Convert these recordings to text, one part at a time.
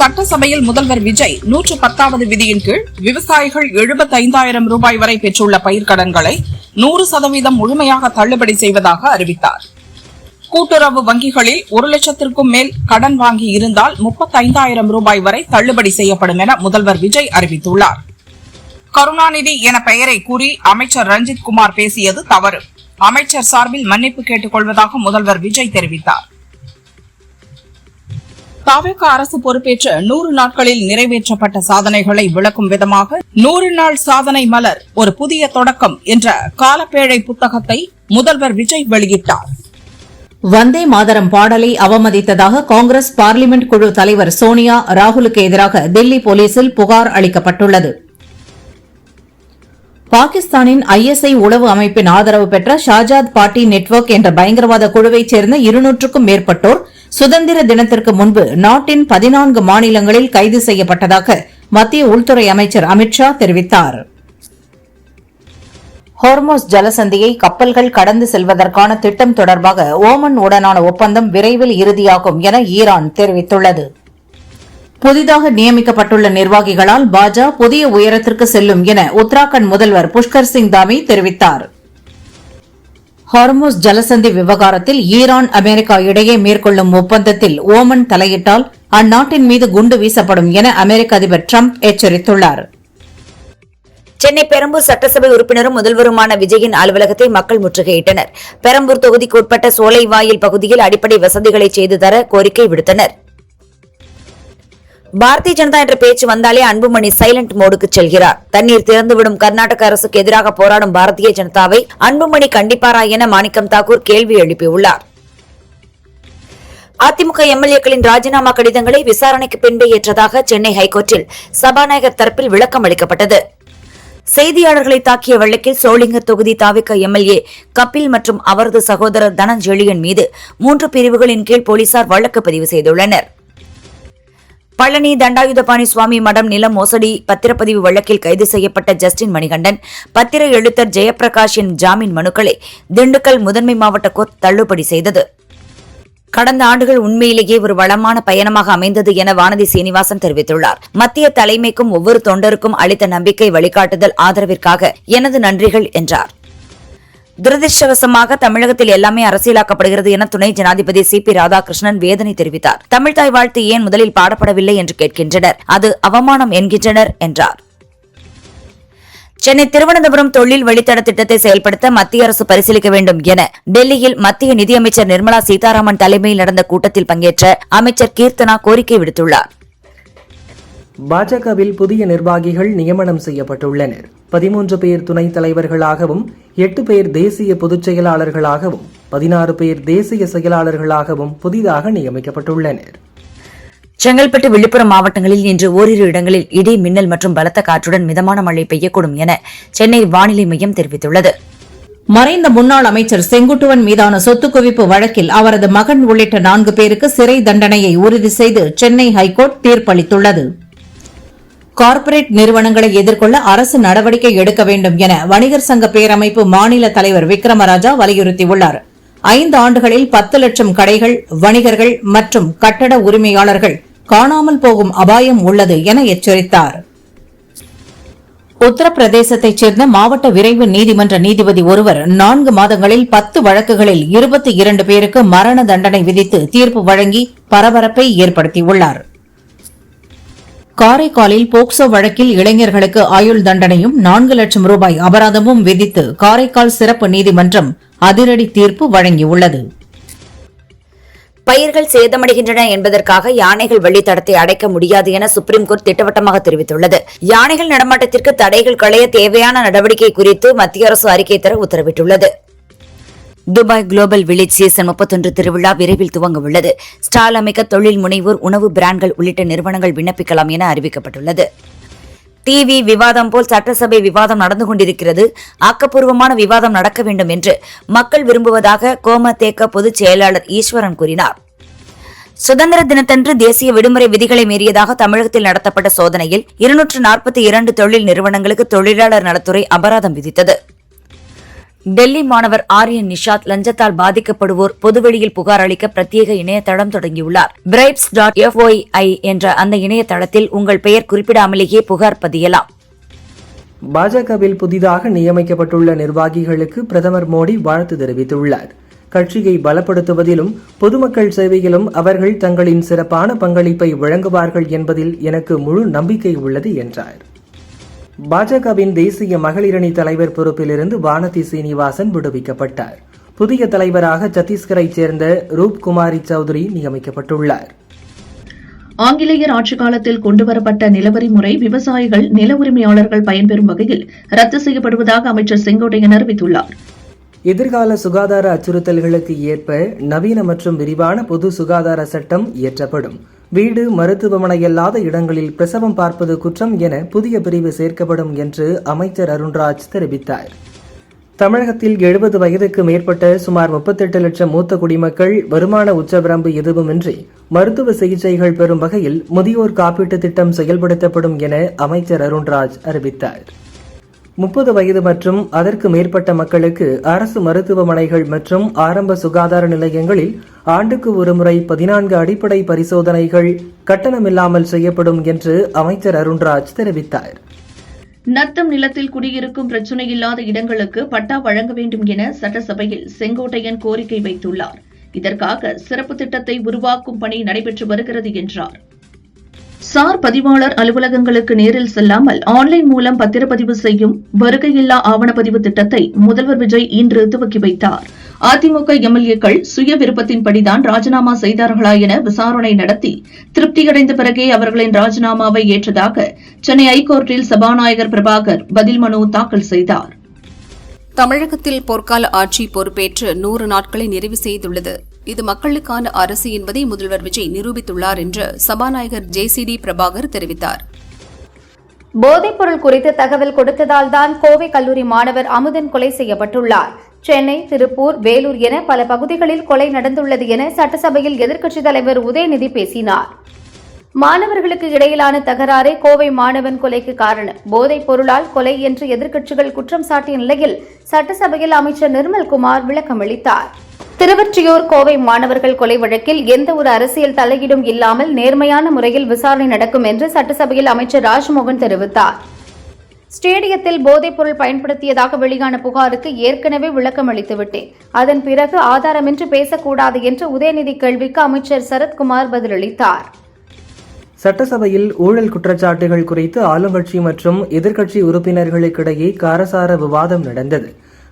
சட்டசபையில் முதல்வர் விஜய் 110வது விதியின் கீழ் விவசாயிகள் 75,000 ரூபாய் வரை பெற்றுள்ள பயிர்க்கடன்களை 100% முழுமையாக தள்ளுபடி செய்வதாக அறிவித்தார். கூட்டுறவு வங்கிகளில் 1 லட்சத்திற்கும் மேல் கடன் வாங்கி இருந்தால் 35,000 ரூபாய் வரை தள்ளுபடி செய்யப்படும் என முதல்வர் விஜய் அறிவித்துள்ளார். கருணாநிதி என பெயரை கூறி அமைச்சர் ரஞ்சித் குமார் பேசியது தவறு. அமைச்சர் சார்பில் மன்னிப்பு கேட்டுக் கொள்வதாக முதல்வர் விஜய் தெரிவித்தார். தவிக அரசு பொறுப்பேற்ற 100 நாட்களில் நிறைவேற்றப்பட்ட சாதனைகளை விளக்கும் விதமாக 100 நாள் சாதனை மலர் ஒரு புதிய தொடக்கம் என்ற காலப்பேழை புத்தகத்தை முதல்வர் விஜய் வெளியிட்டார். வந்தே மாதரம் பாடலை அவமதித்ததாக காங்கிரஸ் பார்லிமெண்ட் குழு தலைவர் சோனியா ராகுலுக்கு எதிராக தில்லி போலீசில் புகார் அளிக்கப்பட்டுள்ளது. பாகிஸ்தானின் ISI உளவு அமைப்பின் ஆதரவு பெற்ற ஷாஜாத் பார்ட்டி நெட்வொர்க் என்ற பயங்கரவாத குழுவைச் சேர்ந்த 200க்கும் மேற்பட்டோர் சுதந்திர தினத்திற்கு முன்பு நாட்டின் 14 மாநிலங்களில் கைது செய்யப்பட்டதாக மத்திய உள்துறை அமைச்சர் அமித் ஷா தெரிவித்தார். ஹோர்மோஸ் ஜலசந்தியை கப்பல்கள் கடந்து செல்வதற்கான திட்டம் தொடர்பாக ஓமன் உடனான ஒப்பந்தம் விரைவில் இறுதியாகும் என ஈரான் தெரிவித்துள்ளது. புதிதாக நியமிக்கப்பட்டுள்ள நிர்வாகிகளால் பாஜக புதிய உயரத்திற்கு செல்லும் என உத்தராகண்ட் முதல்வர் புஷ்கர் சிங் தாமி தெரிவித்தார். ஹார்மோஸ் ஜலசந்தி விவகாரத்தில் ஈரான் அமெரிக்கா இடையே மேற்கொள்ளும் ஒப்பந்தத்தில் ஓமன் தலையிட்டால் அந்நாட்டின் மீது குண்டு வீசப்படும் என அமெரிக்க அதிபர் டிரம்ப் எச்சரித்துள்ளார். சென்னை பெரம்பூர் சட்டசபை உறுப்பினரும் முதல்வருமான விஜயின் அலுவலகத்தை மக்கள் முற்றுகையிட்டனர். பெரம்பூர் தொகுதிக்கு உட்பட்ட சோலைவாயில் பகுதியில் அடிப்படை வசதிகளை செய்து தர கோரிக்கை விடுத்தனர். பாரதிய ஜனதா என்ற பேச்சு வந்தாலே அன்புமணி சைலண்ட் மோடுக்கு செல்கிறார். தண்ணீர் திறந்துவிடும் கர்நாடக அரசுக்கு எதிராக போராடும் பாரதிய ஜனதாவை அன்புமணி கண்டிப்பாரா என மாணிக்கம் தாக்கூர் கேள்வி எழுப்பியுள்ளார். அதிமுக எம்எல்ஏக்களின் ராஜினாமா கடிதங்களை விசாரணைக்கு பின்பே ஏற்றதாக சென்னை ஹைகோர்ட்டில் சபாநாயகர் தரப்பில் விளக்கம் அளிக்கப்பட்டது. செய்தியாளர்களை தாக்கிய வழக்கில் சோளிங்கர் தொகுதி தவிக எம்எல்ஏ கபில் மற்றும் அவரது சகோதரர் தனஞ்செழியன் மீது 3 பிரிவுகளின் கீழ் போலீசார் வழக்கு பதிவு செய்துள்ளனர். பழனி தண்டாயுதபாணி சுவாமி மடம் நில மோசடி பத்திரப்பதிவு வழக்கில் கைது செய்யப்பட்ட ஜஸ்டின் மணிகண்டன், பத்திர எழுத்தர் ஜெயபிரகாஷின் ஜாமீன் மனுக்களை திண்டுக்கல் முதன்மை மாவட்ட கோர்ட் தள்ளுபடி செய்தது. கடந்த ஆண்டுகள் உண்மையிலேயே ஒரு வளமான பயணமாக அமைந்தது என வானதி சீனிவாசன் தெரிவித்துள்ளார். மத்திய தலைமைக்கும் ஒவ்வொரு தொண்டருக்கும் அளித்த நம்பிக்கை, வழிகாட்டுதல், ஆதரவிற்காக எனது நன்றிகள் என்றார். துரதிருஷ்டவசமாக தமிழகத்தில் எல்லாமே அரசியலாக்கப்படுகிறது என துணை ஜனாதிபதி CP ராதாகிருஷ்ணன் வேதனை தெரிவித்தார். தமிழ்தாய் வாழ்த்து ஏன் முதலில் பாடப்படவில்லை என்று கேட்கின்றனர், அது அவமானம் என்கின்றனர் என்றார். சென்னை திருவனந்தபுரம் தொழில் வழித்தட திட்டத்தை செயல்படுத்த மத்திய அரசு பரிசீலிக்க வேண்டும் என டெல்லியில் மத்திய நிதியமைச்சர் நிர்மலா சீதாராமன் தலைமையில் நடந்த கூட்டத்தில் பங்கேற்ற அமைச்சர் கீர்த்தனா கோரிக்கை விடுத்துள்ளார். பாஜகவில் புதிய நிர்வாகிகள் நியமனம் செய்யப்பட்டுள்ளனர். 13 பேர் துணைத் தலைவர்களாகவும் 8 பேர் தேசிய பொதுச் செயலாளர்களாகவும் 16 பேர் தேசிய செயலாளர்களாகவும் புதிதாக நியமிக்கப்பட்டுள்ளனர். செங்கல்பட்டு, விழுப்புரம் மாவட்டங்களில் இன்று ஓரிரு இடங்களில் இடி, மின்னல் மற்றும் பலத்த காற்றுடன் மிதமான மழை பெய்யக்கூடும் என சென்னை வானிலை மையம் தெரிவித்துள்ளது. மறைந்த முன்னாள் அமைச்சர் செங்குட்டுவன் மீதான சொத்து குவிப்பு வழக்கில் அவரது மகன் உள்ளிட்ட 4 பேருக்கு சிறை தண்டனையை உறுதி செய்து சென்னை ஹைகோர்ட் தீர்ப்பளித்துள்ளது. கார்ப்பரேட் நிறுவனங்களை எதிர்கொள்ள அரசு நடவடிக்கை எடுக்க வேண்டும் என வணிகர் சங்க பேரமைப்பு மாநில தலைவர் விக்ரமராஜா வலியுறுத்தியுள்ளார். 5 ஆண்டுகளில் 10 லட்சம் கடைகள், வணிகர்கள் மற்றும் கட்டட உரிமையாளர்கள் காணாமல் போகும் அபாயம் உள்ளது என எச்சரித்தார். உத்தரப்பிரதேசத்தைச் சேர்ந்த மாவட்ட விரைவு நீதிமன்ற நீதிபதி ஒருவர் 4 மாதங்களில் 10 வழக்குகளில் 22 பேருக்கு மரண தண்டனை விதித்து தீர்ப்பு வழங்கி பரபரப்பை ஏற்படுத்தியுள்ளார். காரைக்காலில் போக்சோ வழக்கில் இளைஞர்களுக்கு ஆயுள் தண்டனையும் 4 லட்சம் ரூபாய் அபராதமும் விதித்து காரைக்கால் சிறப்பு நீதிமன்றம் அதிரடி தீர்ப்பு வழங்கியுள்ளது. பயிர்கள் சேதமடைகின்றன என்பதற்காக யானைகள் வழித்தடத்தை அடைக்க முடியாது என சுப்ரீம் கோர்ட் திட்டவட்டமாக தெரிவித்துள்ளது. யானைகள் நடமாட்டத்திற்கு தடைகள் களைய தேவையான நடவடிக்கை குறித்து மத்திய அரசு அறிக்கை தர உத்தரவிட்டுள்ளது. துபாய் குளோபல் வில்லேஜ் சீசன் 31 திருவிழா விரைவில் துவங்க உள்ளது. ஸ்டால் அமைக்க தொழில் முனைவோர், உணவு பிராண்ட்கள் உள்ளிட்ட நிறுவனங்கள் விண்ணப்பிக்கலாம் என அறிவிக்கப்பட்டுள்ளது. டிவி விவாதம் போல் சட்டசபை விவாதம் நடந்து கொண்டிருக்கிறது. ஆக்கப்பூர்வமான விவாதம் நடக்க வேண்டும் என்று மக்கள் விரும்புவதாக கோமதேக பொதுச் செயலாளர் ஈஸ்வரன் கூறினார். சுதந்திர தினத்தன்று தேசிய விடுமுறை விதிகளை மீறியதாக தமிழகத்தில் நடத்தப்பட்ட சோதனையில் 242 தொழில் நிறுவனங்களுக்கு தொழிலாளர் நலத்துறை அபராதம் விதித்தது. டெல்லி மாணவர் ஆரியன் நிஷாத் லஞ்சத்தால் பாதிக்கப்படுவோர் பொதுவெளியில் புகார் அளிக்க பிரத்யேக இணையதளம் தொடங்கியுள்ளார். bribes.foi என்ற அந்த இணையதளத்தில் உங்கள் பெயர் குறிப்பிடாமலேயே புகார் பதியலாம். பாஜகவில் புதிதாக நியமிக்கப்பட்டுள்ள நிர்வாகிகளுக்கு பிரதமர் மோடி வாழ்த்து தெரிவித்துள்ளார். கட்சியை பலப்படுத்துவதிலும் பொதுமக்கள் சேவையிலும் அவர்கள் தங்களின் சிறப்பான பங்களிப்பை வழங்குவார்கள் என்பதில் எனக்கு முழு நம்பிக்கை உள்ளது என்றார். பாஜகவின் தேசிய மகளிரணி தலைவர் பொறுப்பிலிருந்து வானதி சீனிவாசன் விடுவிக்கப்பட்டார். புதிய தலைவராக சத்தீஸ்கரைச் சேர்ந்த ரூப்குமாரி சௌத்ரி நியமிக்கப்பட்டுள்ளார். ஆங்கிலேயர் ஆட்சிக் காலத்தில் கொண்டுவரப்பட்ட நிலவரி முறை விவசாயிகள், நில உரிமையாளர்கள் பயன்பெறும் வகையில் ரத்து செய்யப்படுவதாக அமைச்சர் செங்கோட்டையன் அறிவித்துள்ளார். எதிர்கால சுகாதார அச்சுறுத்தல்களுக்கு ஏற்ப நவீன மற்றும் விரிவான பொது சுகாதார சட்டம் இயற்றப்படும். வீடு, மருத்துவமனை அல்லாத இடங்களில் பிரசவம் பார்ப்பது குற்றம் என புதிய பிரிவு சேர்க்கப்படும் என்று அமைச்சர் அருண்ராஜ் தெரிவித்தார். தமிழகத்தில் 70 வயதுக்கு மேற்பட்ட சுமார் 38 லட்சம் மூத்த குடிமக்கள் வருமான உச்சவரம்பு எதுவுமின்றி மருத்துவ சிகிச்சைகள் பெறும் வகையில் முதியோர் காப்பீட்டுத் திட்டம் செயல்படுத்தப்படும் என அமைச்சர் அருண்ராஜ் அறிவித்தார். 30 வயது மற்றும் அதற்கு மேற்பட்ட மக்களுக்கு அரசு மருத்துவமனைகள் மற்றும் ஆரம்ப சுகாதார நிலையங்களில் ஆண்டுக்கு ஒருமுறை 14 அடிப்படை பரிசோதனைகள் கட்டணமில்லாமல் செய்யப்படும் என்று அமைச்சர் அருண்ராஜ் தெரிவித்தார். நத்தம் நிலத்தில் குடியிருக்கும் பிரச்சினை இல்லாத இடங்களுக்கு பட்டா வழங்க வேண்டும் என சட்டசபையில் செங்கோட்டையன் கோரிக்கை வைத்துள்ளார். இதற்காக சிறப்பு திட்டத்தை உருவாக்கும் பணி நடைபெற்று வருகிறது என்றார். சார் பதிவாளர் அலுவலகங்களுக்கு நேரில் செல்லாமல் ஆன்லைன் மூலம் பத்திரப்பதிவு செய்யும் வருகையில்லா ஆவணப்பதிவு திட்டத்தை முதல்வர் விஜய் இன்று துவக்கி வைத்தார். அதிமுக எம்எல்ஏக்கள் சுய விருப்பத்தின்படிதான் ராஜினாமா செய்தார்களா என விசாரணை நடத்தி திருப்தியடைந்த பிறகே அவர்களின் ராஜினாமாவை ஏற்றதாக சென்னை ஐகோர்ட்டில் சபாநாயகர் பிரபாகர் பதில் மனு தாக்கல் செய்தார். தமிழகத்தில் போர்க்கால ஆட்சி பொறுப்பேற்று 100 நாட்களை நிறைவு செய்துள்ளது. இது மக்களுக்கான அரசு என்பதை முதல்வர் விஜய் நிரூபித்துள்ளார் என்று சபாநாயகர் ஜே.சி.டி. பிரபாகர் தெரிவித்தார். போதைப்பொருள் குறித்து தகவல் கொடுத்ததால் தான் கோவை கல்லூரி மாணவர் அமுதன் கொலை செய்யப்பட்டுள்ளார். சென்னை, திருப்பூர், வேலூர் என பல பகுதிகளில் கொலை நடந்துள்ளது என சட்டசபையில் எதிர்க்கட்சித் தலைவர் உதயநிதி பேசினார். மாணவர்களுக்கு இடையிலான தகராறே கோவை மாணவன் கொலைக்கு காரணம். போதைப் பொருளால் கொலை என்று எதிர்க்கட்சிகள் குற்றம் சாட்டிய நிலையில் சட்டசபையில் அமைச்சர் நிர்மல்குமார் விளக்கமளித்தார். திருவொற்றியூர் கோவை மாணவர்கள் கொலை வழக்கில் எந்த ஒரு அரசியல் தலையீடும் இல்லாமல் நேர்மையான முறையில் விசாரணை நடக்கும் என்று சட்டசபையில் அமைச்சர் ராஜ்மோகன் தெரிவித்தார். ஸ்டேடியத்தில் போதைப்பொருள் பயன்படுத்தியதாக வெளியான புகாருக்கு ஏற்கனவே விளக்கம் அளித்துவிட்டேன். அதன் பிறகு ஆதாரமின்றி பேசக்கூடாது என்று உதயநிதி கேள்விக்கு அமைச்சர் சரத்குமார் பதிலளித்தார். சட்டசபையில் ஊழல் குற்றச்சாட்டுகள் குறித்து ஆளுங்கட்சி மற்றும் எதிர்க்கட்சி உறுப்பினர்களுக்கிடையே காரசார விவாதம் நடந்தது.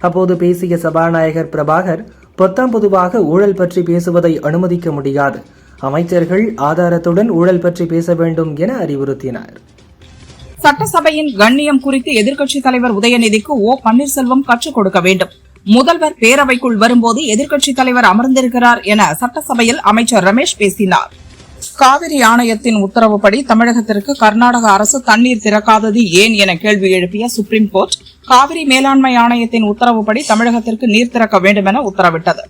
அப்போது பேசிய சபாநாயகர் பிரபாகர், பொத்தாம் பொதுவாக ஊழல் பற்றி பேசுவதை அனுமதிக்க முடியாது, அமைச்சர்கள் ஆதாரத்துடன் ஊழல் பற்றி பேச வேண்டும் என அறிவுறுத்தினார். சட்டசபையின் கண்ணியம் குறித்து எதிர்க்கட்சித் தலைவர் உதயநிதிக்கு ஓ பன்னீர்செல்வம் கற்றுக் கொடுக்க வேண்டும். முதல்வர் பேரவைக்குள் வரும்போது எதிர்க்கட்சித் தலைவர் அமர்ந்திருக்கிறார் என சட்டசபையில் அமைச்சர் ரமேஷ் பேசினார். காவிரி ஆணையத்தின் உத்தரவுப்படி தமிழகத்திற்கு கர்நாடக அரசு தண்ணீர் திறக்காதது ஏன் என கேள்வி எழுப்பிய சுப்ரீம் கோர்ட், காவிரி மேலாண்மை ஆணையத்தின் உத்தரவுப்படி தமிழகத்திற்கு நீர் திறக்க வேண்டும் என உத்தரவிட்டது.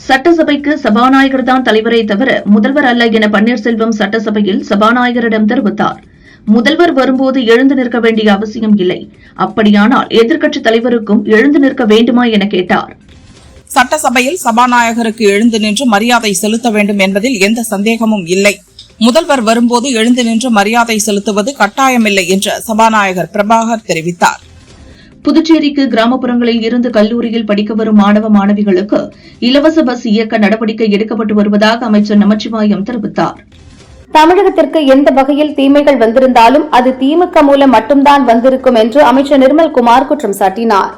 சட்டசபைக்கு சபாநாயகர் தான் தலைவரே தவிர முதல்வர் அல்ல என பன்னீர்செல்வம் சட்டசபையில் சபாநாயகரிடம் தெரிவித்தார். முதல்வர் வரும்போது எழுந்து நிற்க வேண்டிய அவசியம் இல்லை. அப்படியானால் எதிர்க்கட்சித் தலைவருக்கும் எழுந்து நிற்க வேண்டுமா என கேட்டார். சட்டசபையில் சபாநாயகருக்கு எழுந்து நின்று மரியாதை செலுத்த வேண்டும் என்பதில் எந்த சந்தேகமும் இல்லை. முதல்வர் வரும்போது எழுந்து நின்று மரியாதை செலுத்துவது கட்டாயமில்லை என்று சபாநாயகர் பிரபாகர் தெரிவித்தார். புதுச்சேரிக்கு கிராமப்புறங்களில் இருந்து கல்லூரியில் படிக்க வரும் மாணவ மாணவிகளுக்கு இலவச பஸ் இயக்க நடவடிக்கை எடுக்கப்பட்டு வருவதாக அமைச்சர் நமச்சிவாயம் தெரிவித்தார். தமிழகத்திற்கு எந்த வகையில் தீமைகள் வந்திருந்தாலும் அது திமுக மூலம் மட்டும்தான் வந்திருக்கும் என்று அமைச்சர் நிர்மல்குமார் குற்றம் சாட்டினார்.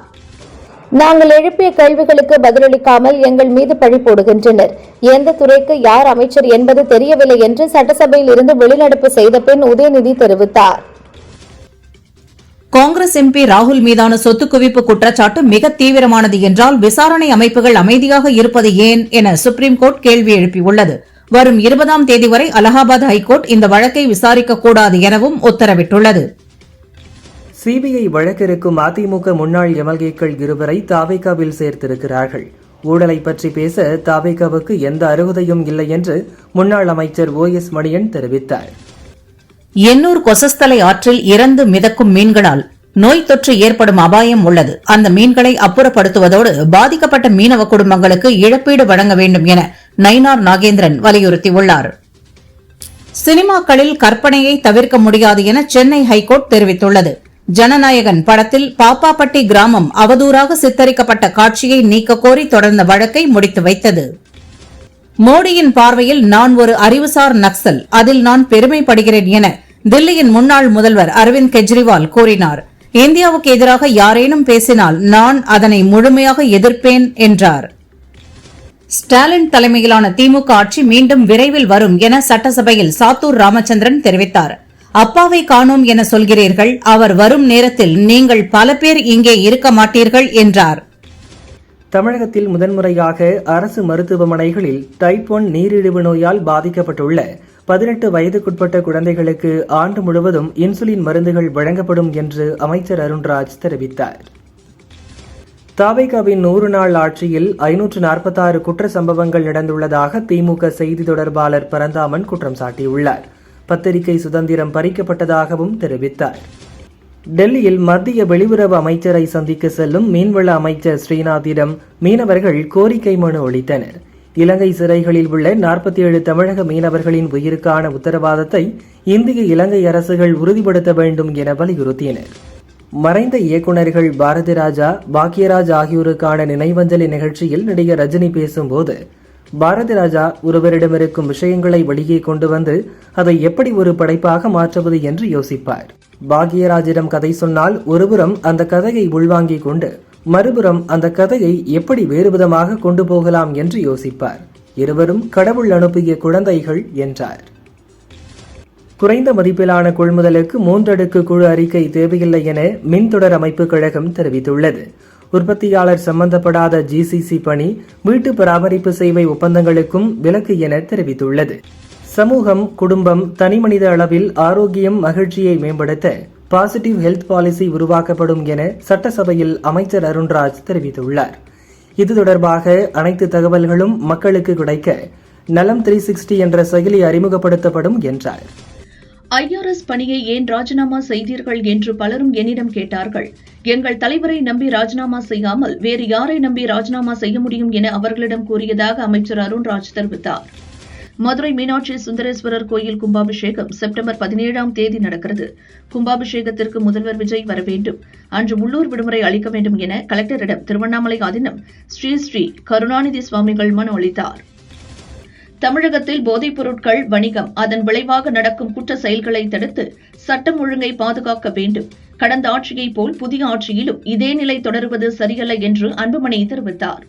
நாங்கள் எழுப்பிய கேள்விகளுக்கு பதிலளிக்காமல் எங்கள் மீது பழி போடுகின்றனர். எந்த துறைக்கு யார் அமைச்சர் என்பது தெரியவில்லை என்று சட்டசபையில் இருந்து வெளிநடப்பு செய்த பின் உதயநிதி தெரிவித்தார். காங்கிரஸ் எம்பி ராகுல் மீதான சொத்து குவிப்பு குற்றச்சாட்டு மிக தீவிரமானது என்றால் விசாரணை அமைப்புகள் அமைதியாக இருப்பது ஏன் என சுப்ரீம் கோர்ட் கேள்வி எழுப்பியுள்ளது. வரும் 20ஆம் தேதி வரை அலகாபாத் ஹைகோர்ட் இந்த வழக்கை விசாரிக்கக்கூடாது எனவும் உத்தரவிட்டுள்ளது. சிபிஐ வழக்கிருக்கும் அதிமுக முன்னாள் எம்எல்ஏக்கள் 2 தாவேகாவில் சேர்த்திருக்கிறார்கள். ஊழலை பற்றி பேச தாவேகாவுக்கு எந்த அருகதையும் இல்லை என்று முன்னாள் அமைச்சர் OS மணியன் தெரிவித்தார். எண்ணூர் கொசஸ்தலை ஆற்றில் இறந்து மிதக்கும் மீன்களால் நோய் தொற்று ஏற்படும் அபாயம் உள்ளது. அந்த மீன்களை அப்புறப்படுத்துவதோடு பாதிக்கப்பட்ட மீனவ குடும்பங்களுக்கு இழப்பீடு வழங்க வேண்டும் என நயினார் நாகேந்திரன் வலியுறுத்தியுள்ளார். சினிமாக்களில் கற்பனையை தவிர்க்க முடியாது என சென்னை ஹைகோர்ட் தெரிவித்துள்ளது. ஜனநாயகன் படத்தில் பாப்பாப்பட்டி கிராமம் அவதூறாக சித்தரிக்கப்பட்ட காட்சியை நீக்க கோரி தொடர்ந்த வழக்கை முடித்து வைத்தது. மோடியின் பார்வையில் நான் ஒரு அறிவுசார் நக்சல், அதில் நான் பெருமைப்படுகிறேன் என தில்லியின் முன்னாள் முதல்வர் அரவிந்த் கெஜ்ரிவால் கூறினார். இந்தியாவுக்கு எதிராக யாரேனும் பேசினால் நான் அதனை முழுமையாக எதிர்ப்பேன் என்றார். ஸ்டாலின் தலைமையிலான திமுக ஆட்சி மீண்டும் விரைவில் வரும் என சட்டசபையில் சாத்தூர் ராமச்சந்திரன் தெரிவித்தார். அப்பாவை காணோம் என சொல்கிறீர்கள், அவர் வரும் நேரத்தில் நீங்கள் பல பேர் இங்கே இருக்க மாட்டீர்கள் என்றார். தமிழகத்தில் முதன்முறையாக அரசு மருத்துவமனைகளில் டைப் 1 நீரிழிவு நோயால் பாதிக்கப்பட்டுள்ள 18 வயதுக்குட்பட்ட குழந்தைகளுக்கு ஆண்டு முழுவதும் இன்சுலின் மருந்துகள் வழங்கப்படும் என்று அமைச்சர் அருண்ராஜ் தெரிவித்தார். தவேகாவின் 100 நாள் ஆட்சியில் 546 குற்ற சம்பவங்கள் நடந்துள்ளதாக திமுக செய்தி தொடர்பாளர் பரந்தாமன் குற்றம் சாட்டியுள்ளார். பத்திரிகை சுதந்திரம் பறிக்கப்பட்டதாகவும் தெரிவித்தார். டெல்லியில் மத்திய வெளியுறவு அமைச்சரை சந்திக்க செல்லும் மீன்வள அமைச்சர் ஸ்ரீநாத்திடம் மீனவர்கள் கோரிக்கை மனு அளித்தனர். இலங்கை சிறைகளில் உள்ள 47 தமிழக மீனவர்களின் உயிருக்கான உத்தரவாதத்தை இந்திய இலங்கை அரசுகள் உறுதிப்படுத்த வேண்டும் என வலியுறுத்தினர். மறைந்த இயக்குநர்கள் பாரதி ராஜா, பாக்யராஜ் ஆகியோருக்கான நினைவஞ்சலி நிகழ்ச்சியில் நடிகர் ரஜினி பேசும்போது, பாரதி ராஜா ஒருவரிடம் இருக்கும் விஷயங்களை வெளியே கொண்டு வந்து அதை எப்படி ஒரு படைப்பாக மாற்றுவது என்று யோசிப்பார். பாக்யராஜிடம் கதை சொன்னால் ஒருபுறம் அந்த கதையை உள்வாங்கிக் கொண்டு மறுபுறம் அந்த கதையை எப்படி வேறுவிதமாக கொண்டு போகலாம் என்று யோசிப்பார். இருவரும் கடவுள் அனுப்பிய குழந்தைகள் என்றார். குறைந்த மதிப்பிலான கொள்முதலுக்கு 3 அடுக்கு குழு அறிக்கை தேவையில்லை என மின்தொடர் அமைப்பு கழகம் தெரிவித்துள்ளது. உற்பத்தியாளர் சம்பந்தப்படாத GCC பணி, வீட்டு பராமரிப்பு சேவை ஒப்பந்தங்களுக்கும் விலக்கு என தெரிவித்துள்ளது. சமூகம், குடும்பம், தனிமனித அளவில் ஆரோக்கியம், மகிழ்ச்சியை மேம்படுத்த பாசிட்டிவ் ஹெல்த் பாலிசி உருவாக்கப்படும் என சட்டசபையில் அமைச்சர் அருண்ராஜ் தெரிவித்துள்ளார். இது தொடர்பாக அனைத்து தகவல்களும் மக்களுக்கு கிடைக்க நலம் 360 என்ற செயலி அறிமுகப்படுத்தப்படும் என்றார். IRS பணியை ஏன் ராஜினாமா செய்தீர்கள் என்று பலரும் என்னிடம் கேட்டார்கள். எங்கள் தலைவரை நம்பி ராஜினாமா செய்யாமல் வேறு யாரை நம்பி ராஜினாமா செய்ய முடியும் என அவர்களிடம் கூறியதாக அமைச்சர் அருண்ராஜ் தெரிவித்தார். மதுரை மீனாட்சி சுந்தரேஸ்வரர் கோயில் கும்பாபிஷேகம் செப்டம்பர் 17ஆம் தேதி நடக்கிறது. கும்பாபிஷேகத்திற்கு முதல்வர் விஜய் வர வேண்டும். அன்று உள்ளூர் விடுமுறை அளிக்க வேண்டும் என கலெக்டரிடம் திருவண்ணாமலை ஆதீனம் ஸ்ரீ கருணாநிதி சுவாமிகள் மனு அளித்தார். தமிழகத்தில் போதைப் பொருட்கள் வணிகம், அதன் விளைவாக நடக்கும் குற்ற செயல்களை தடுத்து சட்டம் ஒழுங்கை பாதுகாக்க வேண்டும். கடந்த ஆட்சியைப் போல் புதிய ஆட்சியிலும் இதே நிலை தொடருவது சரியல்ல என்று அன்புமணி தெரிவித்தார்.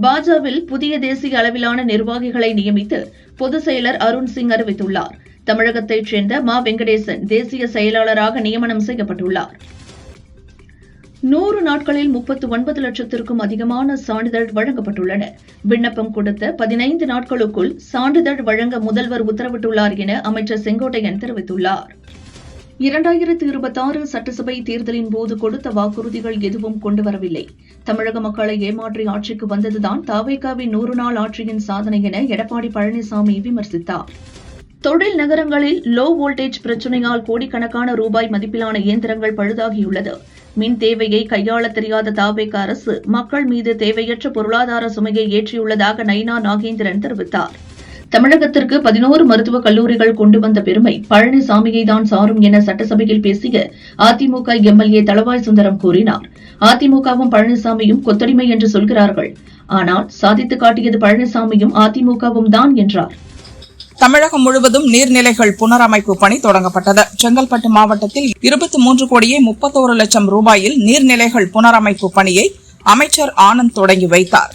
பாஜவில் புதிய தேசிய அளவிலான நிர்வாகிகளை நியமித்து பொதுச் செயலர் அருண் சிங் அறிவித்துள்ளார். தமிழகத்தைச் சேர்ந்த மா வெங்கடேசன் தேசிய செயலாளராக நியமனம் செய்யப்பட்டுள்ளார். 100 நாட்களில் 39 லட்சத்திற்கும் அதிகமான சான்றிதழ் வழங்கப்பட்டுள்ளன. விண்ணப்பம் கொடுத்த 15 நாட்களுக்குள் சான்றிதழ் வழங்க முதல்வர் உத்தரவிட்டுள்ளார் என அமைச்சர் செங்கோட்டையன் தெரிவித்துள்ளார். 2026 சட்டசபை தேர்தலின் போது கொடுத்த வாக்குறுதிகள் எதுவும் கொண்டுவரவில்லை. தமிழக மக்களை ஏமாற்றி ஆட்சிக்கு வந்ததுதான் தவேகாவின் 100 நாள் ஆட்சியின் சாதனை என எடப்பாடி பழனிசாமி விமர்சித்தார். தொழில் நகரங்களில் லோ வோல்டேஜ் பிரச்சினையால் கோடிக்கணக்கான ரூபாய் மதிப்பிலான இயந்திரங்கள் பழுதாகியுள்ளது. மின் தேவையை கையாள தெரியாத தவேகா அரசு மக்கள் மீது தேவையற்ற பொருளாதார சுமையை ஏற்றியுள்ளதாக நயினார் நாகேந்திரன் தெரிவித்தார். தமிழகத்திற்கு 11 மருத்துவக் கல்லூரிகள் கொண்டு வந்த பெருமை பழனிசாமியை தான் சாரும் என சட்டசபையில் பேசிய அதிமுக MLA தளவாய் சுந்தரம் கூறினார். அதிமுகவும் பழனிசாமியும் கொத்தடிமை என்று சொல்கிறார்கள். ஆனால் சாதித்து காட்டியது பழனிசாமியும் அதிமுகவும் தான் என்றார். தமிழகம் முழுவதும் நீர்நிலைகள் புனரமைப்பு பணி தொடங்கப்பட்டது. செங்கல்பட்டு மாவட்டத்தில் 23 கோடியே 31 லட்சம் ரூபாயில் நீர்நிலைகள் புனரமைப்பு பணியை அமைச்சர் ஆனந்த் தொடங்கி வைத்தார்.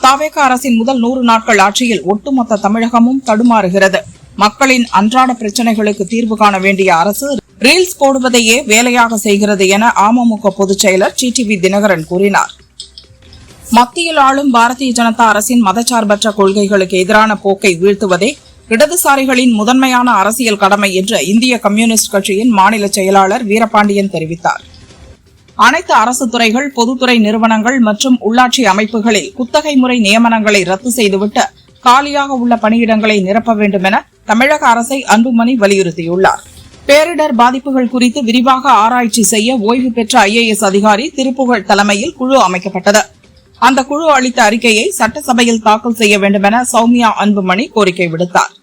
தவேகா அரசின் முதல் 100 நாட்கள் ஆட்சியில் ஒட்டுமொத்த தமிழகமும் தடுமாறுகிறது. மக்களின் அன்றாட பிரச்சினைகளுக்கு தீர்வு காண வேண்டிய அரசு ரீல்ஸ் போடுவதையே வேலையாக செய்கிறது என அமமுக பொதுச் செயலர் TTV தினகரன் கூறினார். மத்தியில் ஆளும் பாரதிய ஜனதா அரசின் மதச்சார்பற்ற கொள்கைகளுக்கு எதிரான போக்கை வீழ்த்துவதே இடதுசாரிகளின் முதன்மையான அரசியல் கடமை என்று இந்திய கம்யூனிஸ்ட் கட்சியின் மாநில செயலாளர் வீரபாண்டியன் தெரிவித்தார். அனைத்து அரசு துறைகள், பொதுத்துறை நிறுவனங்கள் மற்றும் உள்ளாட்சி அமைப்புகளில் குத்தகை முறை நியமனங்களை ரத்து செய்துவிட்டு காலியாக உள்ள பணியிடங்களை நிரப்ப வேண்டும் என தமிழக அரசை அன்புமணி வலியுறுத்தியுள்ளார். பேரிடர் பாதிப்புகள் குறித்து விரிவாக ஆராய்ச்சி செய்ய ஓய்வு பெற்ற IAS அதிகாரி திருப்புகழ் தலைமையில் குழு அமைக்கப்பட்டது. அந்த குழு அளித்த அறிக்கையை சட்டசபையில் தாக்கல் செய்ய வேண்டுமென சௌமியா அன்புமணி கோரிக்கை விடுத்தார்.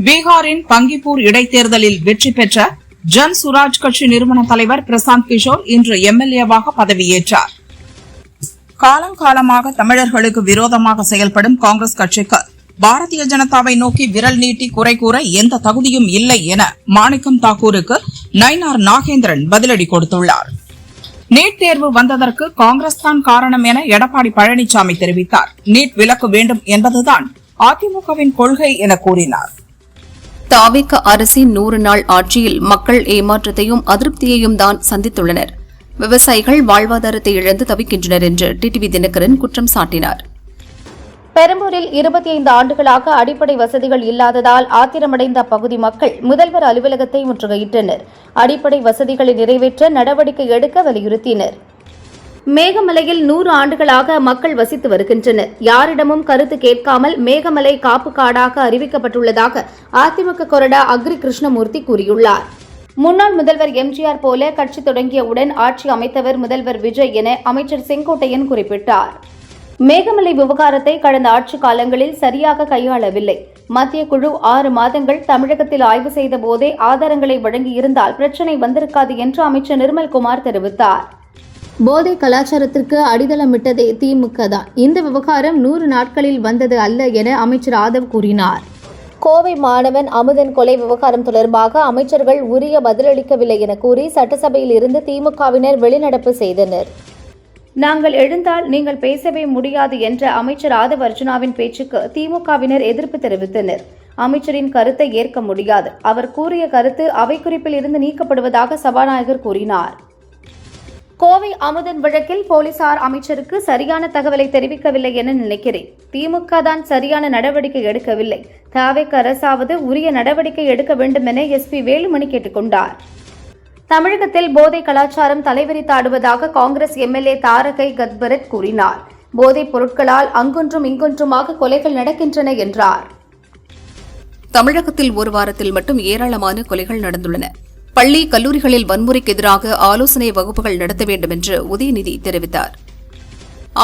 பீகாரின் பங்கிப்பூர் இடைத்தேர்தலில் வெற்றி பெற்ற ஜன் சுராஜ் கட்சி நிறுவன தலைவர் பிரசாந்த் கிஷோர் இன்று MLA-வாக பதவியேற்றார். காலங்காலமாக தமிழர்களுக்கு விரோதமாக செயல்படும் காங்கிரஸ் கட்சிக்கு பாரதிய ஜனதாவை நோக்கி விரல் நீட்டி குறை கூற எந்த தகுதியும் இல்லை என மாணிக்கம் தாக்கூருக்கு நயினார் நாகேந்திரன் பதிலடி கொடுத்துள்ளார். நீட் தேர்வு வந்ததற்கு காங்கிரஸ் தான் காரணம் என எடப்பாடி பழனிசாமி தெரிவித்தார். நீட் விலக்கு வேண்டும் என்பதுதான் அதிமுகவின் கொள்கை என கூறினார். தாவேக அரசின் 100 நாள் ஆட்சியில் மக்கள் ஏமாற்றத்தையும் அதிருப்தியையும் தான் சந்தித்துள்ளனர். விவசாயிகள் வாழ்வாதாரத்தை இழந்து தவிக்கின்றனர் என்று டிடிவி தினகரன் குற்றம் சாட்டினார். பெரம்பூரில் 25 ஆண்டுகளாக அடிப்படை வசதிகள் இல்லாததால் ஆத்திரமடைந்த அப்பகுதி மக்கள் முதல்வர் அலுவலகத்தை முற்றுகையிட்டனர். அடிப்படை வசதிகளை நிறைவேற்ற நடவடிக்கை எடுக்க வலியுறுத்தினர். மேகமலையில் 100 ஆண்டுகளாக மக்கள் வசித்து வருகின்றனர். யாரிடமும் கருத்து கேட்காமல் மேகமலை காப்பு காடாக அறிவிக்கப்பட்டுள்ளதாக அதிமுக கொறடா அக்ரி கிருஷ்ணமூர்த்தி கூறியுள்ளார். முன்னாள் முதல்வர் எம்ஜிஆர் போல கட்சி தொடங்கியவுடன் ஆட்சி அமைத்தவர் முதல்வர் விஜய் என அமைச்சர் செங்கோட்டையன் குறிப்பிட்டார். மேகமலை விவகாரத்தை கடந்த ஆட்சி காலங்களில் சரியாக கையாளவில்லை. மத்திய குழு 6 மாதங்கள் தமிழகத்தில் ஆய்வு செய்த போதே ஆதாரங்களை வழங்கியிருந்தால் பிரச்சினை வந்திருக்காது என்று அமைச்சர் நிர்மல்குமார் தெரிவித்தார். போதை கலாச்சாரத்திற்கு அடித்தளமிட்டதே திமுக தான். இந்த விவகாரம் 100 நாட்களில் வந்தது அல்ல என அமைச்சர் ஆதவ் கூறினார். கோவை மாணவன் அமுதன் கொலை விவகாரம் தொடர்பாக அமைச்சர்கள் உரிய பதிலளிக்கவில்லை என கூறி சட்டசபையில் இருந்து திமுகவினர் வெளிநடப்பு செய்தனர். நாங்கள் எழுந்தால் நீங்கள் பேசவே முடியாது என்ற அமைச்சர் ஆதவ் அர்ஜுனாவின் பேச்சுக்கு திமுகவினர் எதிர்ப்பு தெரிவித்தனர். அமைச்சரின் கருத்தை ஏற்க முடியாது. அவர் கூறிய கருத்து அவை குறிப்பில் இருந்து நீக்கப்படுவதாக சபாநாயகர் கூறினார். கோவை அமுதன் வழக்கில் போலீசார் அமைச்சருக்கு சரியான தகவலை தெரிவிக்கவில்லை என நினைக்கிறேன். திமுக தான் சரியான நடவடிக்கை எடுக்கவில்லை. தாவேக அரசாவது உரிய நடவடிக்கை எடுக்க வேண்டும் என SP வேலுமணி கேட்டுக் கொண்டார். தமிழகத்தில் போதை கலாச்சாரம் தலைவிரித்தாடுவதாக காங்கிரஸ் MLA தாரகை கத்பரத் கூறினார். போதைப் பொருட்களால் அங்கொன்றும் இங்கொன்றுமாக கொலைகள் நடக்கின்றன என்றார். தமிழகத்தில் ஒரு வாரத்தில் மட்டும் ஏராளமான கொலைகள் நடந்துள்ளன. பள்ளி கல்லூரிகளில் வன்முறைக்கு எதிராக ஆலோசனை வகுப்புகள் நடத்த வேண்டும் என்று உதயநிதி தெரிவித்தார்.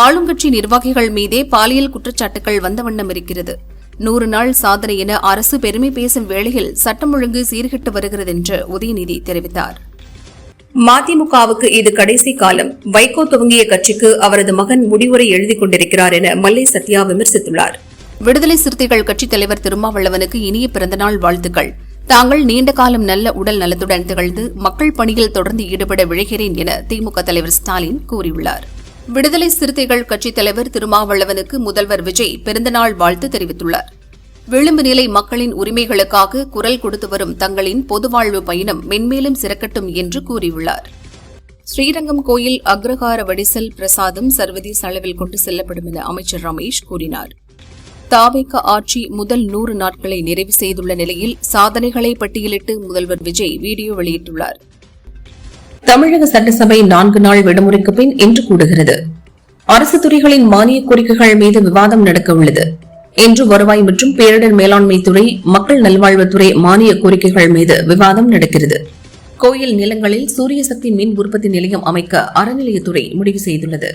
ஆளுங்கட்சி நிர்வாகிகள் மீதே பாலியல் குற்றச்சாட்டுகள் வந்த வண்ணம் இருக்கிறது. 100 நாள் சாதனை என அரசு பெருமை பேசும் வேளையில் சட்டம் ஒழுங்கு சீர்கெட்டு வருகிறது என்று உதயநிதி தெரிவித்தார். மதிமுகவுக்கு இது கடைசி காலம். வைகோ துவங்கிய கட்சிக்கு அவரது மகன் முடிவுரை எழுதிக் கொண்டிருக்கிறார் என மல்லை சத்யா விமர்சித்துள்ளார். விடுதலை சிறுத்தைகள் கட்சித் தலைவர் திருமாவளவனுக்கு இனிய பிறந்தநாள் வாழ்த்துக்கள். தாங்கள் நீண்ட காலம் நல்ல உடல் நலத்துடன் திகழ்ந்து மக்கள் பணியில் தொடர்ந்து ஈடுபட விழைகிறேன் என திமுக தலைவர் ஸ்டாலின் கூறியுள்ளார். விடுதலை சிறுத்தைகள் கட்சித் தலைவர் திருமாவளவனுக்கு முதல்வர் விஜய் பிறந்தநாள் வாழ்த்து தெரிவித்துள்ளார். விளிம்பு நிலை மக்களின் உரிமைகளுக்காக குரல் கொடுத்து வரும் தங்களின் பொதுவாழ்வு பயணம் மென்மேலும் சிறக்கட்டும் என்று கூறியுள்ளார். ஸ்ரீரங்கம் கோயில் அக்ரஹார வடிசல் பிரசாதம் சர்வதேச அளவில் கொண்டு செல்லப்படும் என அமைச்சர் ரமேஷ் கூறினார். தாவேக ஆட்சி முதல் 100 நாட்களை நிறைவு செய்துள்ள நிலையில் சாதனைகளை பட்டியலிட்டு முதல்வர் விஜய் வீடியோ வெளியிட்டுள்ளார். தமிழக சட்டசபை 4 நாள் விடுமுறைக்கு பின் இன்று கூடுகிறது. அரசு துறைகளின் மானிய கோரிக்கைகள் மீது விவாதம் நடக்க உள்ளது. இன்று வருவாய் மற்றும் பேரிடர் மேலாண்மை துறை, மக்கள் நல்வாழ்வுத்துறை மானிய கோரிக்கைகள் மீது விவாதம் நடக்கிறது. கோயில் நிலங்களில் சூரிய சக்தி மின் உற்பத்தி நிலையம் அமைக்க அறநிலையத்துறை முடிவு செய்துள்ளது.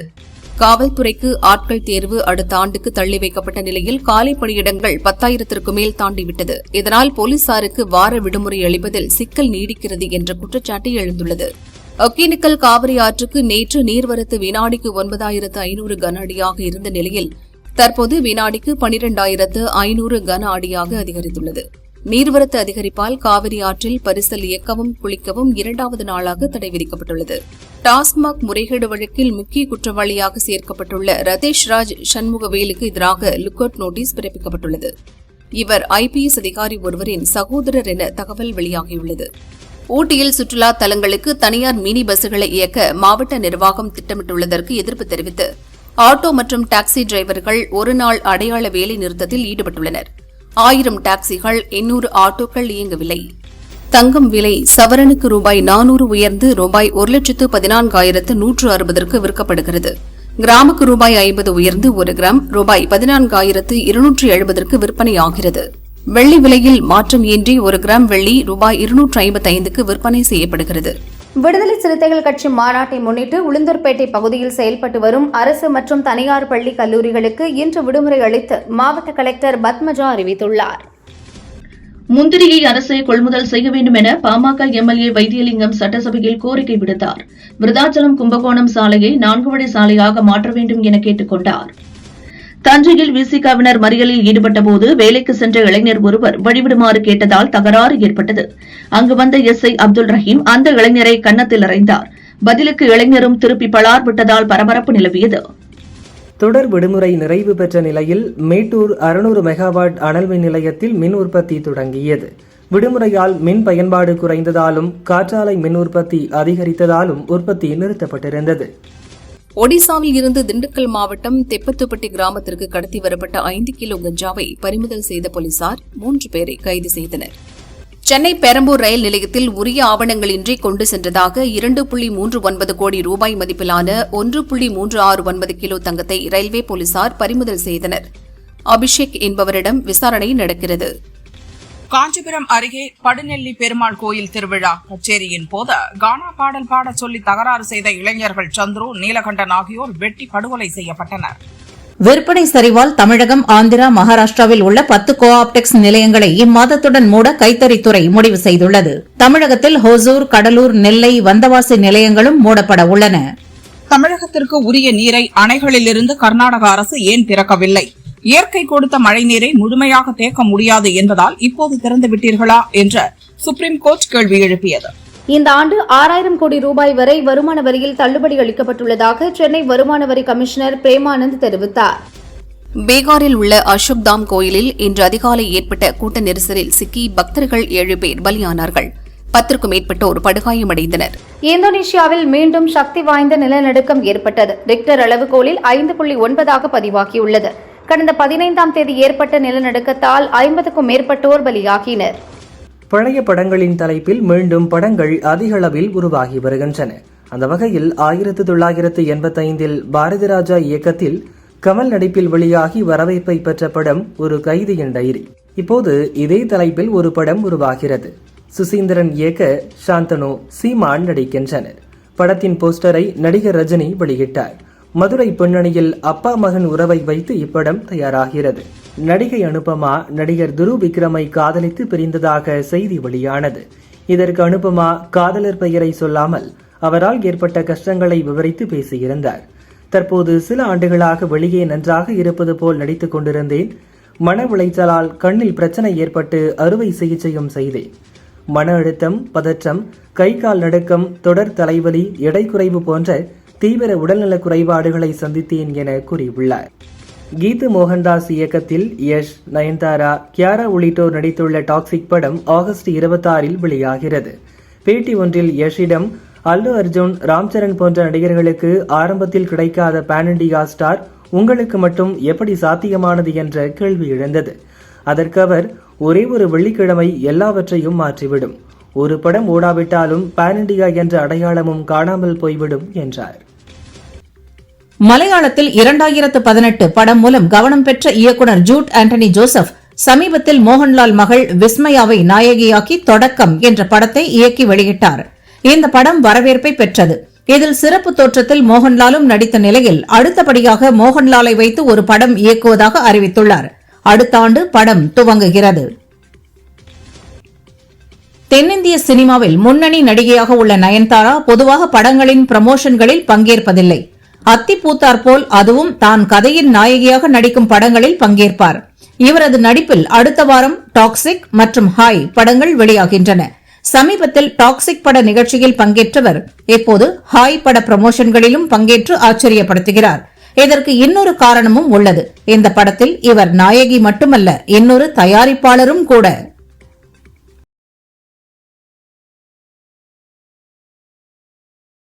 காவல்துறைக்கு ஆட்கள் தேர்வு அடுத்த ஆண்டுக்கு தள்ளி வைக்கப்பட்ட நிலையில் காலி பணியிடங்கள் 10,000க்கு மேல் தாண்டிவிட்டது. இதனால் போலீசாருக்கு வார விடுமுறை அளிப்பதில் சிக்கல் நீடிக்கிறது என்ற குற்றச்சாட்டு எழுந்துள்ளது. ஒகேனக்கல் காவிரி ஆற்றுக்கு நேற்று நீர்வரத்து வினாடிக்கு 9,500 கன அடியாக இருந்த நிலையில் தற்போது வினாடிக்கு 12,500 கன அடியாக அதிகரித்துள்ளது. நீர்வரத்து அதிகரிப்பால் காவிரி ஆற்றில் பரிசல் இயக்கவும் குளிக்கவும் 2வது நாளாக தடை விதிக்கப்பட்டுள்ளது. டாஸ்மாக் முறைகேடு வழக்கில் முக்கிய குற்றவாளியாக சேர்க்கப்பட்டுள்ள ரதேஷ் ராஜ் சண்முகவேலுக்கு எதிராக லுக்அவுட் நோட்டீஸ் பிறப்பிக்கப்பட்டுள்ளது. இவர் IPS அதிகாரி ஒருவரின் சகோதரர் என தகவல் வெளியாகியுள்ளது. ஊட்டியில் சுற்றுலா தலங்களுக்கு தனியார் மினி பஸ்களை இயக்க மாவட்ட நிர்வாகம் திட்டமிட்டுள்ளதற்கு எதிர்ப்பு தெரிவித்து ஆட்டோ மற்றும் டாக்ஸி டிரைவர்கள் ஒரு நாள் அடையாள வேலை நிறுத்தத்தில் ஈடுபட்டுள்ளனர். 1000 டாக்ஸிகள் 800 ஆட்டோக்கள் இயங்கவில்லை. தங்கம் விலை சவரனுக்கு ₹400 உயர்ந்து ₹1,14,160 விற்கப்படுகிறது. கிராமுக்கு ₹50 உயர்ந்து 1 கிராம் ₹14,270 விற்பனையாகிறது. வெள்ளி விலையில் மாற்றம் இன்றி 1 கிராம் வெள்ளி ரூபாய் 255க்கு விற்பனை செய்யப்படுகிறது. விடுதலை சிறுத்தைகள் கட்சி மாநாட்டை முன்னிட்டு உளுந்தூர்பேட்டை பகுதியில் செயல்பட்டு வரும் அரசு மற்றும் தனியார் பள்ளி கல்லூரிகளுக்கு இன்று விடுமுறை அளித்து மாவட்ட கலெக்டர் பத்மஜா அறிவித்துள்ளார். முந்திரியை அரசே கொள்முதல் செய்ய வேண்டும் என பாமக எம்எல்ஏ வைத்தியலிங்கம் சட்டசபையில் கோரிக்கை விடுத்தார். விருதாச்சலம் கும்பகோணம் சாலையை 4 வழி சாலையாக மாற்ற வேண்டும் என கேட்டுக் கொண்டார். தஞ்சையில் விசிகவினர் மறியலில் ஈடுபட்டபோது வேலைக்கு சென்ற இளைஞர் ஒருவர் வழிவிடுமாறு கேட்டதால் தகராறு ஏற்பட்டது. அங்கு வந்த எஸ்ஐ அப்துல் ரஹீம் அந்த இளைஞரை கன்னத்தில் அறைந்தார். பதிலுக்கு இளைஞரும் திருப்பி பளார் விட்டதால் பரபரப்பு நிலவியது. தொடர் விடுமுறை நிறைவு பெற்ற நிலையில் மேட்டூர் 600 மெகாவாட் அனல் மின் நிலையத்தில் மின் உற்பத்தி தொடங்கியது. விடுமுறையால் மின் பயன்பாடு குறைந்ததாலும் காற்றாலை மின் உற்பத்தி அதிகரித்ததாலும் உற்பத்தி நிறுத்தப்பட்டிருந்தது. ஒடிசாவில் இருந்து திண்டுக்கல் மாவட்டம் தெப்பத்துப்பட்டி கிராமத்திற்கு கடத்தி வரப்பட்ட 5 கிலோ கஞ்சாவை பறிமுதல் செய்த போலீசார் 3 பேரை கைது செய்தனர். சென்னை பெரம்பூர் ரயில் நிலையத்தில் உரிய ஆவணங்களின்றி கொண்டு சென்றதாக 2.39 கோடி ரூபாய் மதிப்பிலான 1.369 கிலோ தங்கத்தை ரயில்வே போலீசார் பறிமுதல் செய்தனர். அபிஷேக் என்பவரிடம் விசாரணை நடக்கிறது. காஞ்சிபுரம் அருகே படுநெல்லி பெருமாள் கோயில் திருவிழா கச்சேரியின் போது கானா பாடல் பாடச் சொல்லி தகராறு செய்த இளைஞர்கள் சந்துரு, நீலகண்டன் ஆகியோர் வெட்டி படுகொலை செய்யப்பட்டனர். விற்பனை சரிவால் தமிழகம், ஆந்திரா, மகாராஷ்டிராவில் உள்ள 10 கோஆப்டெக்ஸ் நிலையங்களை இம்மாதத்துடன் மூட கைத்தறித்துறை முடிவு செய்துள்ளது. தமிழகத்தில் ஹோசூர், கடலூர், நெல்லை, வந்தவாசி நிலையங்களும் மூடப்பட உள்ளன. தமிழகத்திற்கு உரிய நீரை அணைகளிலிருந்து கர்நாடக அரசு ஏன் திறக்கவில்லை? இயற்கை கொடுத்த மழைநீரை முழுமையாக தேக்க முடியாது என்பதால் இப்போது திறந்து விட்டீர்களா என்று சுப்ரீம் கோர்ட் கேள்வி எழுப்பியது. இந்த ஆண்டு 6000 கோடி ரூபாய் வரை வருமான வரியில் தள்ளுபடி அளிக்கப்பட்டுள்ளதாக சென்னை வருமான வரி கமிஷனர் பிரேமானந்த் தெரிவித்தார். பீகாரில் உள்ள அசோக்தாம் கோயிலில் இன்று அதிகாலை ஏற்பட்ட கூட்ட நெரிசலில் சிக்கி பக்தர்கள் 7 பேர் பலியானார்கள். 10க்கும் மேற்பட்டோர் படுகாயமடைந்தனர். இந்தோனேஷியாவில் மீண்டும் சக்தி வாய்ந்த நிலநடுக்கம் ஏற்பட்டது. ரிக்டர் அளவுகோலில் 5.9 பதிவாகியுள்ளது. கடந்த 15ஆம் தேதி ஏற்பட்ட நிலநடுக்கத்தால் 50க்கும் மேற்பட்டோர் பலியாகினர். பழைய படங்களின் தலைப்பில் மீண்டும் படங்கள் அதிக அளவில் உருவாகி வருகின்றன. அந்த வகையில் 1985இல் பாரதி ராஜா இயக்கத்தில் கமல் நடிப்பில் வெளியாகி வரவேற்பை பெற்ற படம் ஒரு கைதியின் டைரி. இப்போது இதே தலைப்பில் ஒரு படம் உருவாகிறது. சுசீந்திரன் இயக்க சாந்தனு, சீமான் நடிக்கின்றனர். படத்தின் போஸ்டரை நடிகர் ரஜினி வெளியிட்டார். மதுரை பின்னணியில் அப்பா மகன் உறவை வைத்து இப்படம் தயாராகிறது. நடிகை அனுபமா நடிகர் துரு விக்ரமை காதலித்து பிரிந்ததாக செய்தி வெளியானது. இதற்கு அனுபமா காதலர் பெயரை சொல்லாமல் அவரால் ஏற்பட்ட கஷ்டங்களை விவரித்து பேசியிருந்தார். தற்போது சில ஆண்டுகளாக வெளியே நன்றாக இருப்பது போல் நடித்துக் கொண்டிருந்தேன். மன உளைச்சலால் கண்ணில் பிரச்சனை ஏற்பட்டு அறுவை சிகிச்சையும் செய்தேன். மன அழுத்தம், பதற்றம், கை கால் நடுக்கம், தொடர் தலைவலி, எடை குறைவு போன்ற தீவிர உடல்நலக் குறைபாடுகளை சந்தித்தேன் என கூறியுள்ளார். கீது மோகன்தாஸ் இயக்கத்தில் யஷ், நயன்தாரா, கியாரா உள்ளிட்டோர் நடித்துள்ள டாக்ஸிக் படம் ஆகஸ்ட் 26இல் வெளியாகிறது. பேட்டி ஒன்றில் யஷிடம் அல்லு அர்ஜுன், ராம்சரண் போன்ற நடிகர்களுக்கு ஆரம்பத்தில் கிடைக்காத பேன் இண்டியா ஸ்டார் உங்களுக்கு மட்டும் எப்படி சாத்தியமானது என்ற கேள்வி எழுந்தது. அதற்கு அவர், ஒரே ஒரு வெள்ளிக்கிழமை எல்லாவற்றையும் மாற்றிவிடும். ஒரு படம் ஓடாவிட்டாலும் பேன் இண்டியா என்ற அடையாளமும் காணாமல் போய்விடும் என்றார். மலையாளத்தில் 2018 படம் மூலம் கவனம் பெற்ற இயக்குநர் ஜூட் ஆண்டனி ஜோசப் சமீபத்தில் மோகன்லால் மகள் விஸ்மயாவை நாயகியாக்கி தொடக்கம் என்ற படத்தை இயக்கி வெளியிட்டார். இந்த படம் வரவேற்பை பெற்றது. இதில் சிறப்பு தோற்றத்தில் மோகன்லாலும் நடித்த நிலையில் அடுத்தபடியாக மோகன்லாலை வைத்து ஒரு படம் இயக்குவதாக அறிவித்துள்ளார். அடுத்த ஆண்டு படம் துவங்குகிறது. தென்னிந்திய சினிமாவில் முன்னணி நடிகையாக உள்ள நயன்தாரா பொதுவாக படங்களின் ப்ரமோஷன்களில் பங்கேற்பதில்லை. அத்திப்பூத்தார் போல் அதுவும் தான் கதையின் நாயகியாக நடிக்கும் படங்களில் பங்கேற்பார். இவரது நடிப்பில் அடுத்த வாரம் டாக்ஸிக் மற்றும் ஹாய் படங்கள் வெளியாகின்றன. சமீபத்தில் டாக்ஸிக் பட நிகழ்ச்சியில் பங்கேற்றவர் இப்போது ஹாய் பட ப்ரமோஷன்களிலும் பங்கேற்று ஆச்சரியப்படுத்துகிறார். இதற்கு இன்னொரு காரணமும் உள்ளது. இந்த படத்தில் இவர் நாயகி மட்டுமல்ல, இன்னொரு தயாரிப்பாளரும் கூட.